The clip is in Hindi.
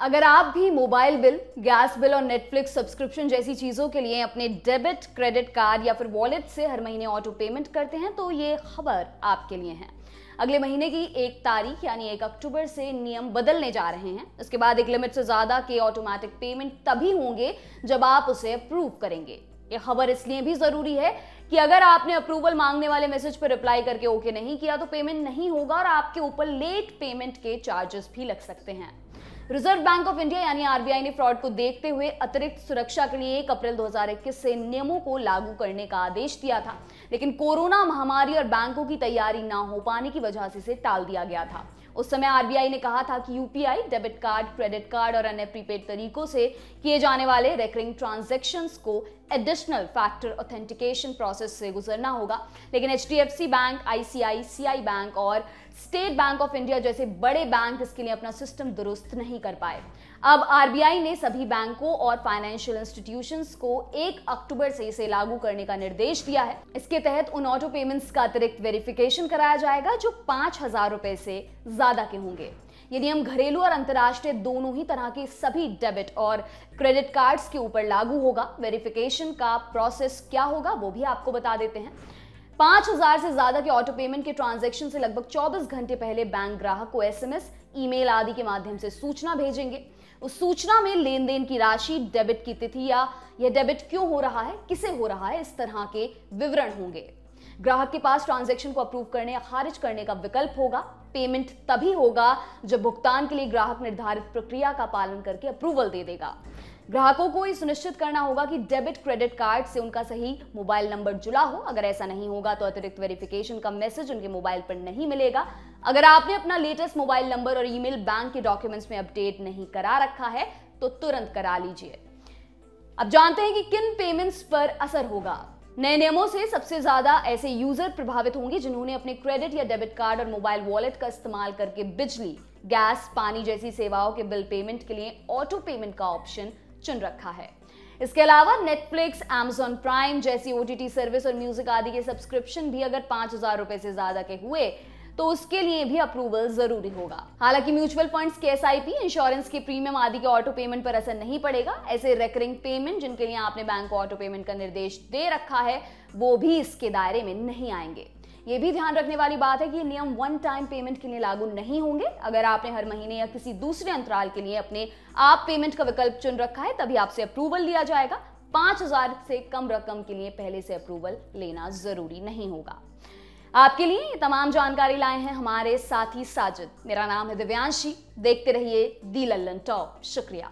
अगर आप भी मोबाइल बिल, गैस बिल और नेटफ्लिक्स सब्सक्रिप्शन जैसी चीजों के लिए अपने डेबिट, क्रेडिट कार्ड या फिर वॉलेट से हर महीने ऑटो पेमेंट करते हैं तो ये खबर आपके लिए है। अगले महीने की 1 तारीख यानी 1 अक्टूबर से नियम बदलने जा रहे हैं। इसके बाद एक लिमिट से ज्यादा के ऑटोमेटिक पेमेंट तभी होंगे जब आप उसे अप्रूव करेंगे। यह खबर इसलिए भी जरूरी है कि अगर आपने अप्रूवल मांगने वाले मैसेज पर रिप्लाई करके ओके नहीं किया तो पेमेंट नहीं होगा और आपके ऊपर लेट पेमेंट के चार्जेस भी लग सकते हैं। रिजर्व बैंक ऑफ इंडिया यानी आरबीआई ने फ्रॉड को देखते हुए अतिरिक्त सुरक्षा के लिए 1 अप्रैल 2021 से नियमों को लागू करने का आदेश दिया था, लेकिन कोरोना महामारी और बैंकों की तैयारी ना हो पाने की वजह से इसे टाल दिया गया था। उस समय आरबीआई ने कहा था कि UPI, debit card, credit card और अन्य प्रीपेड तरीकों से किए जाने वाले रेकरिंग ट्रांजैक्शंस को एडिशनल फैक्टर ऑथेंटिकेशन प्रोसेस से गुजरना होगा, लेकिन एचडीएफसी बैंक, आईसीआईसीआई बैंक और स्टेट बैंक ऑफ इंडिया जैसे बड़े बैंक इसके लिए अपना सिस्टम दुरुस्त नहीं कर पाए। अब आरबीआई ने सभी बैंकों और फाइनेंशियल इंस्टीट्यूशंस को 1 अक्टूबर से इसे लागू करने का निर्देश दिया है। इसके तहत उन ऑटो पेमेंट्स का अतिरिक्त वेरिफिकेशन कराया जाएगा जो 5,000 रुपए से ज्यादा के होंगे। ये नियम घरेलू और अंतर्राष्ट्रीय दोनों ही तरह के सभी डेबिट और क्रेडिट कार्ड्स के ऊपर लागू होगा। वेरिफिकेशन का प्रोसेस क्या होगा वो भी आपको बता देते हैं। 5,000 से ज्यादा के ऑटो पेमेंट के ट्रांजैक्शन से लगभग 24 घंटे पहले बैंक ग्राहक को एसएमएस, ईमेल आदि के माध्यम से सूचना भेजेंगे। उस सूचना में लेन देन की राशि, डेबिट की तिथि या यह डेबिट क्यों हो रहा है, किसे हो रहा है, इस तरह के विवरण होंगे। ग्राहक के पास ट्रांजैक्शन को अप्रूव करने या खारिज करने का विकल्प होगा। पेमेंट तभी होगा जब भुगतान के लिए ग्राहक निर्धारित प्रक्रिया का पालन करके अप्रूवल दे देगा। ग्राहकों को ये सुनिश्चित करना होगा कि डेबिट, क्रेडिट कार्ड से उनका सही मोबाइल नंबर जुड़ा हो। अगर ऐसा नहीं होगा तो अतिरिक्त वेरिफिकेशन का मैसेज उनके मोबाइल पर नहीं मिलेगा। अगर आपने अपना लेटेस्ट मोबाइल नंबर और ईमेल बैंक के डॉक्यूमेंट्स में अपडेट नहीं करा रखा है तो तुरंत करा लीजिए। अब जानते हैं कि किन पेमेंट्स पर असर होगा। नए नियमों से सबसे ज्यादा ऐसे यूजर प्रभावित होंगे जिन्होंने अपने क्रेडिट या डेबिट कार्ड और मोबाइल वॉलेट का इस्तेमाल करके बिजली, गैस, पानी जैसी सेवाओं के बिल पेमेंट के लिए ऑटो पेमेंट का ऑप्शन चुन रखा है। इसके अलावा नेटफ्लिक्स, अमेज़न प्राइम जैसी ओटीटी सर्विस और म्यूजिक आदि के सब्सक्रिप्शन भी अगर 5,000 रुपए से ज्यादा के हुए तो उसके लिए भी अप्रूवल जरूरी होगा। हालांकि म्यूचुअल फंड्स के एसआईपी, इंश्योरेंस के प्रीमियम आदि के ऑटो पेमेंट पर असर नहीं पड़ेगा। ऐसे रेकरिंग पेमेंट जिनके लिए आपने बैंक को ऑटो पेमेंट का निर्देश दे रखा है वो भी इसके दायरे में नहीं आएंगे। ये भी ध्यान रखने वाली बात है कि ये नियम वन टाइम पेमेंट के लिए लागू नहीं होंगे। अगर आपने हर महीने या किसी दूसरे अंतराल के लिए अपने आप पेमेंट का विकल्प चुन रखा है तभी आपसे अप्रूवल लिया जाएगा। 5,000 से कम रकम के लिए पहले से अप्रूवल लेना जरूरी नहीं होगा। आपके लिए ये तमाम जानकारी लाए हैं हमारे साथी साजिद। मेरा नाम है दिव्यांशी। देखते रहिए दी लल्लन टॉप। शुक्रिया।